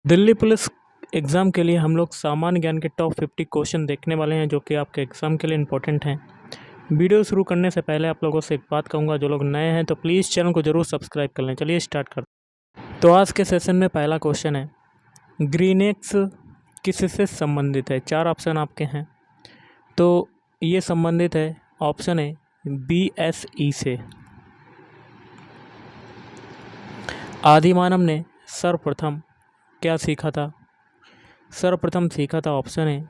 Delhi police exam के लिए हम लोग सामान्य ज्ञान के टॉप 50 क्वेश्चन देखने वाले हैं जो कि आपके एग्ज़ाम के लिए इम्पोर्टेंट हैं। वीडियो शुरू करने से पहले आप लोगों से एक बात कहूँगा, जो लोग नए हैं तो प्लीज़ चैनल को ज़रूर सब्सक्राइब कर लें। चलिए स्टार्ट करते हैं। तो आज के सेशन में पहला क्वेश्चन है, ग्रीनएक्स किससे संबंधित है? 4 ऑप्शन आपके हैं। तो ये संबंधित है, ऑप्शन है BSE से। आदिमानव ने सर्वप्रथम क्या सीखा था? सर्वप्रथम सीखा था, ऑप्शन है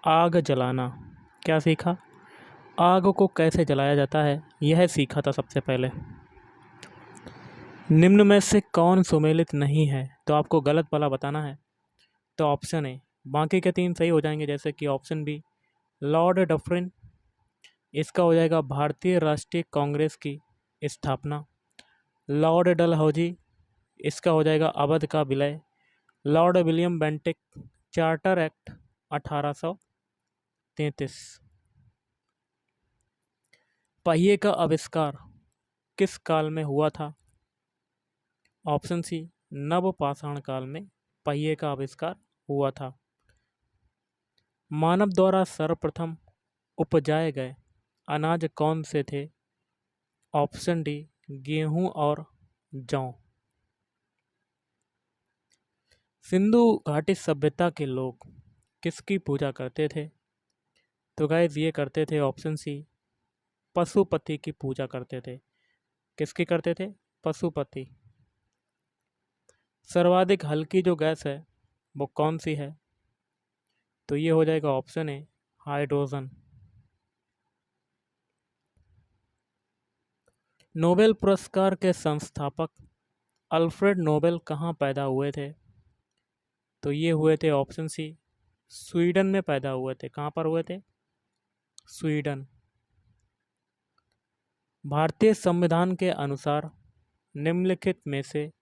आग जलाना। क्या सीखा? आग को कैसे जलाया जाता है, यह सीखा था सबसे पहले। निम्न में से कौन सुमेलित नहीं है? तो आपको गलत वाला बताना है। तो ऑप्शन है, बाकी के 3 सही हो जाएंगे, जैसे कि ऑप्शन बी लॉर्ड डफरिन, इसका हो जाएगा भारतीय राष्ट्रीय कांग्रेस की स्थापना। लॉर्ड डलहौजी, इसका हो जाएगा अवध का विलय। Lord William Bentinck, charter act 1833। पहिए का आविष्कार किस काल में हुआ था? ऑप्शन सी नवपाषाण काल में पहिए का आविष्कार हुआ था। मानव द्वारा सर्वप्रथम उपजाए गए अनाज कौन से थे? ऑप्शन डी गेहूं और जौ। सिंधु घाटी सभ्यता के लोग किसकी पूजा करते थे? तो गाइस ये करते थे, ऑप्शन सी पशुपति की पूजा करते थे। किसकी करते थे? पशुपति। सर्वाधिक हल्की जो गैस है वो कौन सी है? तो ये हो जाएगा ऑप्शन है हाइड्रोजन। नोबेल पुरस्कार के संस्थापक अल्फ्रेड नोबेल कहाँ पैदा हुए थे? तो ये हुए थे, ऑप्शन सी स्वीडन में पैदा हुए थे। कहाँ पर हुए थे? स्वीडन। भारतीय संविधान के अनुसार निम्नलिखित में से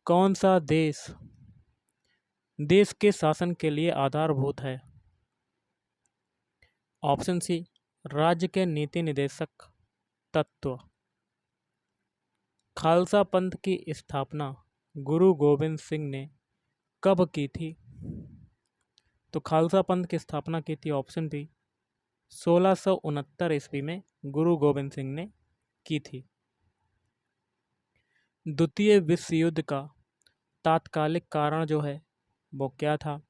कौन सा देश के शासन के लिए आधारभूत है? ऑप्शन सी राज्य के नीति निदेशक तत्व। खालसा पंथ की स्थापना गुरु गोविंद सिंह ने कब की थी? तो खालसा पंथ की स्थापना की थी, ऑप्शन बी 1669 ईस्वी में गुरु गोविंद सिंह ने की थी। द्वितीय विश्व युद्ध का तात्कालिक कारण जो है वो क्या था?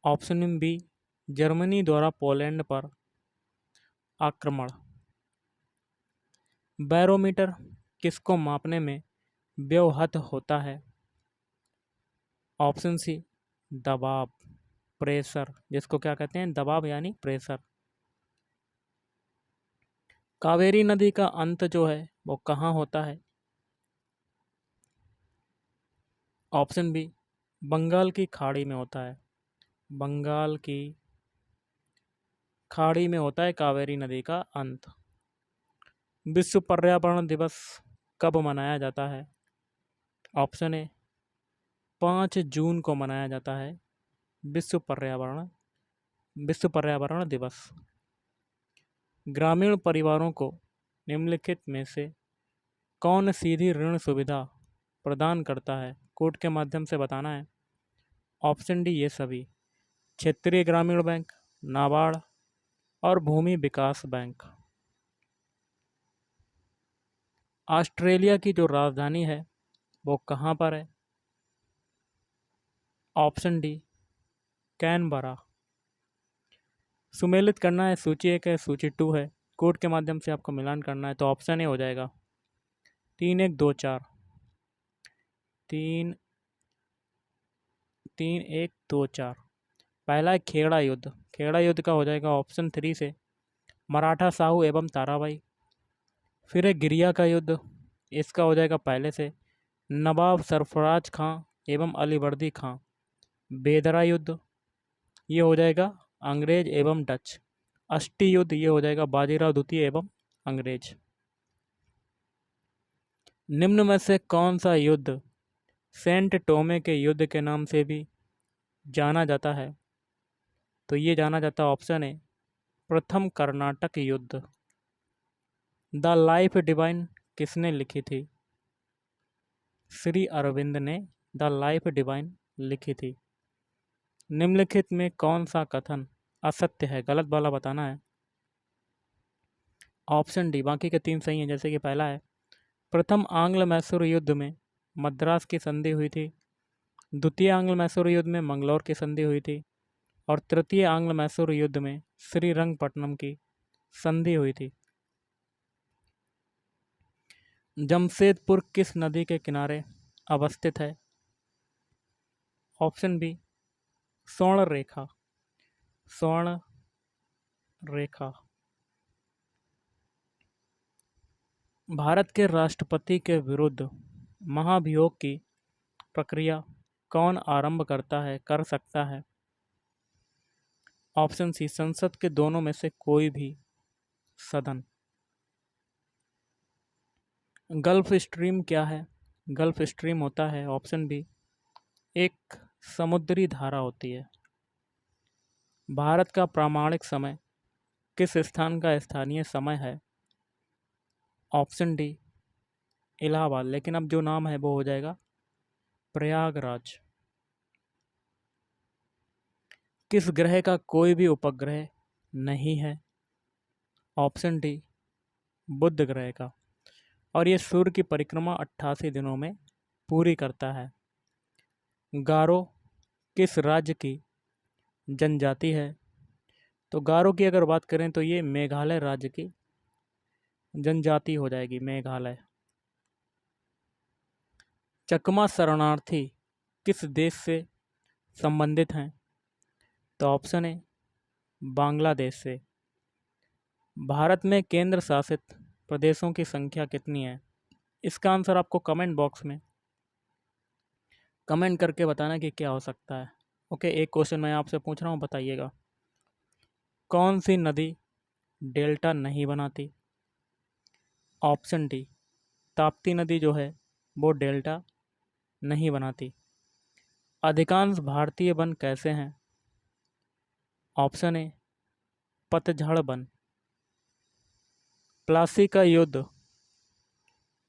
ऑप्शन बी जर्मनी द्वारा पोलैंड पर आक्रमण। बैरोमीटर किसको मापने में व्यवहृत होता है? ऑप्शन सी दबाव, प्रेशर, जिसको क्या कहते हैं? दबाव यानी प्रेशर। कावेरी नदी का अंत जो है वो कहाँ होता है? ऑप्शन बी बंगाल की खाड़ी में होता है। बंगाल की खाड़ी में होता है कावेरी नदी का अंत। विश्व पर्यावरण दिवस कब मनाया जाता है? ऑप्शन ए 5 जून को मनाया जाता है विश्व पर्यावरण दिवस। ग्रामीण परिवारों को निम्नलिखित में से कौन सीधी ऋण सुविधा प्रदान करता है? कोड के माध्यम से बताना है। ऑप्शन डी ये सभी, क्षेत्रीय ग्रामीण बैंक, नाबार्ड और भूमि विकास बैंक। ऑस्ट्रेलिया की जो राजधानी है वो कहाँ पर है? Option D Canberra. सुमेलित करना है, सूची 1 है, सूची 2 है, कोड के माध्यम से आपको मिलान करना है। तो ऑप्शन ए हो जाएगा 3124, 3124। पहला है खेड़ा युद्ध। खेड़ा युद्ध का हो जाएगा ऑप्शन 3 से मराठा साहू एवं ताराबाई। फिर है गिरिया का युद्ध, इसका हो जाएगा पहले से नवाब सरफराज खां एवं अलीवर्दी खां। बेदरा युद्ध, ये हो जाएगा अंग्रेज एवं डच। अष्टी युद्ध, ये हो जाएगा बाजीराव द्वितीय एवं अंग्रेज। निम्न में से कौन सा युद्ध सेंट टोमे के युद्ध के नाम से भी जाना जाता है? तो ये जाना जाता है, ऑप्शन है प्रथम कर्नाटक युद्ध। द लाइफ डिवाइन किसने लिखी थी? श्री अरविंद ने द लाइफ डिवाइन लिखी थी। निम्नलिखित में कौन सा कथन असत्य है, गलत वाला बताना है। ऑप्शन डी, बाकी के 3 सही हैं। जैसे कि पहला है, प्रथम आंग्ल मैसूर युद्ध में मद्रास की संधि हुई थी। द्वितीय आंग्ल मैसूर युद्ध में मंगलौर की संधि हुई थी। और तृतीय आंग्ल मैसूर युद्ध में श्रीरंगपट्टनम की संधि हुई थी। जमशेदपुर किस नदी के किनारे अवस्थित है? ऑप्शन बी, स्वर्ण रेखा। स्वर्ण रेखा। भारत के राष्ट्रपति के विरुद्ध महाभियोग की प्रक्रिया कौन आरंभ करता है, कर सकता है? ऑप्शन सी, संसद के दोनों में से कोई भी सदन। गल्फ स्ट्रीम क्या है? गल्फ स्ट्रीम होता है, ऑप्शन बी, एक समुद्री धारा होती है। भारत का प्रामाणिक समय किस स्थान का स्थानीय समय है? ऑप्शन डी, इलाहाबाद, लेकिन अब जो नाम है वो हो जाएगा प्रयागराज। किस ग्रह का कोई भी उपग्रह नहीं है? ऑप्शन डी, बुध ग्रह का। और ये सूर्य की परिक्रमा 88 दिनों में पूरी करता है। गारो किस राज्य की जनजाति है? तो गारो की अगर बात करें तो ये मेघालय राज्य की जनजाति हो जाएगी, मेघालय। चकमा शरणार्थी किस देश से संबंधित हैं? तो ऑप्शन है बांग्लादेश से। भारत में केंद्र शासित प्रदेशों की संख्या कितनी है? इसका आंसर आपको कमेंट बॉक्स में कमेंट करके बताना कि क्या हो सकता है। ओके, एक क्वेश्चन मैं आपसे पूछ रहा हूँ, बताइएगा। कौन सी नदी डेल्टा नहीं बनाती? ऑप्शन डी, ताप्ती नदी जो है वो डेल्टा नहीं बनाती। अधिकांश भारतीय वन कैसे हैं? ऑप्शन ए, पतझड़ वन। प्लासी का युद्ध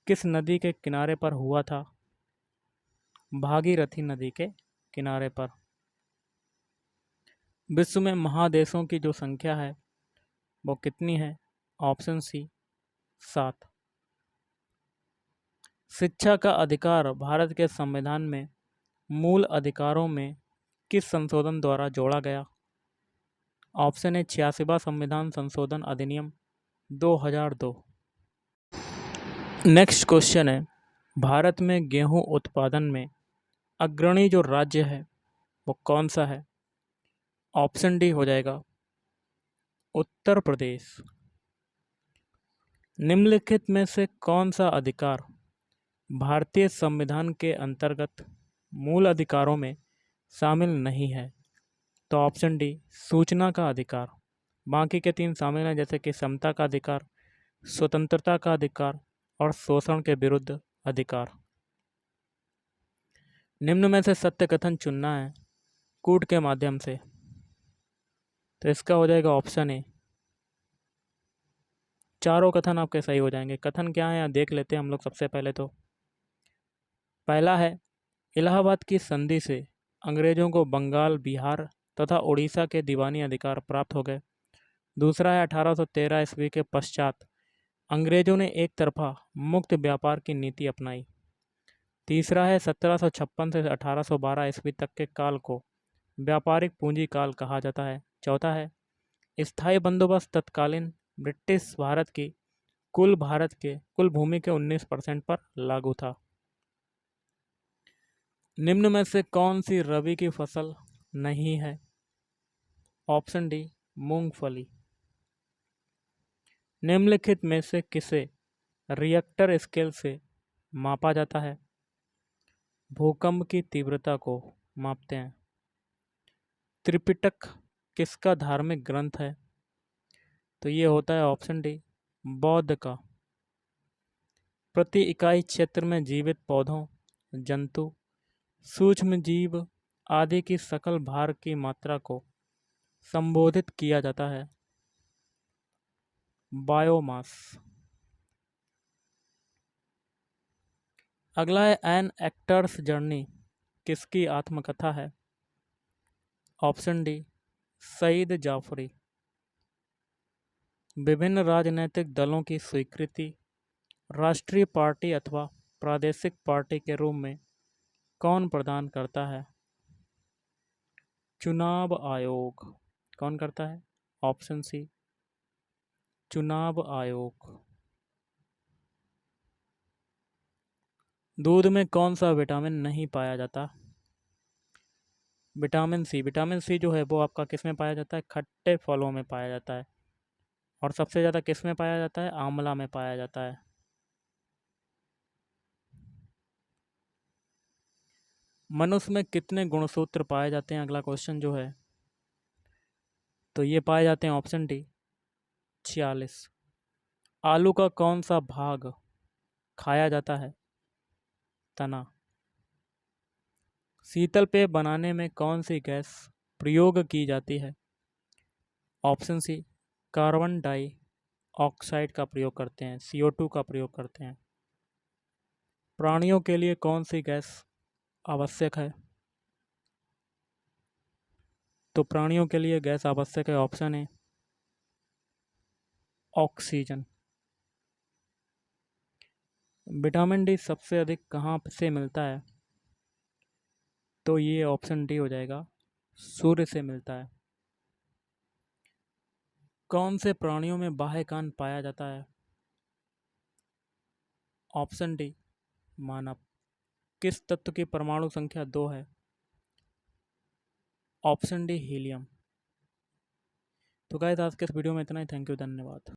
किस नदी के किनारे पर हुआ था? भागीरथी नदी के किनारे पर। विश्व में महादेशों की जो संख्या है वो कितनी है? Option C, 7। शिक्षा का अधिकार भारत के संविधान में मूल अधिकारों में किस संशोधन द्वारा जोड़ा गया? ऑप्शन है 86वां संविधान संशोधन अधिनियम 2002। नेक्स्ट क्वेश्चन है, भारत में गेहूं उत्पादन में अग्रणी जो राज्य है वो कौन सा है? ऑप्शन डी हो जाएगा उत्तर प्रदेश। निम्नलिखित में से कौन सा अधिकार भारतीय संविधान के अंतर्गत मूल अधिकारों में शामिल नहीं है? तो ऑप्शन डी, सूचना का अधिकार। बाकी के 3 शामिल हैं, जैसे कि समता का अधिकार, स्वतंत्रता का अधिकार और शोषण के विरुद्ध अधिकार। निम्न में से सत्य कथन चुनना है कूट के माध्यम से। तो इसका हो जाएगा ऑप्शन ए। चारों कथन आपके सही हो जाएंगे। कथन क्या है देख लेते हैं हम लोग सबसे पहले। तो पहला है, इलाहाबाद की संधि से अंग्रेजों को बंगाल, बिहार तथा उड़ीसा के दीवानी अधिकार प्राप्त हो गए। दूसरा है, 1813 ईस्वी के पश्चात अंग्रेजों ने एक तरफा मुक्त व्यापार की नीति अपनाई। तीसरा है, 1756 से 1812 ईस्वी तक के काल को व्यापारिक पूंजी काल कहा जाता है। चौथा है, स्थायी बंदोबस्त तत्कालीन ब्रिटिश भारत की कुल भूमि के 19% पर लागू था। निम्न में से कौन सी रबी की फसल नहीं है? ऑप्शन डी, मूंगफली। निम्नलिखित में से किसे रिएक्टर स्केल से मापा जाता है? भूकंप की तीव्रता को मापते हैं। त्रिपिटक किसका धार्मिक ग्रंथ है? तो ये होता है ऑप्शन डी, बौद्ध का। प्रति इकाई क्षेत्र में जीवित पौधों, जंतु, सूक्ष्म जीव आदि की सकल भार की मात्रा को संबोधित किया जाता है बायोमास। अगला है, एन एक्टर्स जर्नी किसकी आत्मकथा है? Option D Saeed Jaffrey. विभिन्न राजनीतिक दलों की स्वीकृति राष्ट्रीय पार्टी अथवा प्रादेशिक पार्टी के रूप में कौन प्रदान करता है? चुनाव आयोग। कौन करता है? ऑप्शन सी चुनाव आयोग। दूध में कौन सा विटामिन नहीं पाया जाता? Vitamin C. विटामिन सी जो है वो आपका किस में पाया जाता है? खट्टे फलों में पाया जाता है। और सबसे ज़्यादा किस में पाया जाता है? आंवला में पाया जाता है। मनुष्य में कितने गुणसूत्र पाए जाते हैं? अगला क्वेश्चन जो है तो ये पाए जाते हैं ऑप्शन डी 46। आलू का कौन सा भाग खाया जाता है? तना। शीतल पेय बनाने में कौन सी गैस प्रयोग की जाती है? Option C carbon dioxide का प्रयोग करते हैं, CO2 का प्रयोग करते हैं। प्राणियों के लिए कौन सी गैस आवश्यक है? तो प्राणियों के लिए गैस आवश्यक है, ऑप्शन है ऑक्सीजन। विटामिन डी सबसे अधिक कहाँ से मिलता है? तो ये ऑप्शन डी हो जाएगा, सूर्य से मिलता है। कौन से प्राणियों में बाह्य कान पाया जाता है? ऑप्शन डी मानव। किस तत्व की परमाणु संख्या 2 है? Option D helium. तो गाइस आज के इस वीडियो में इतना ही। थैंक यू, धन्यवाद।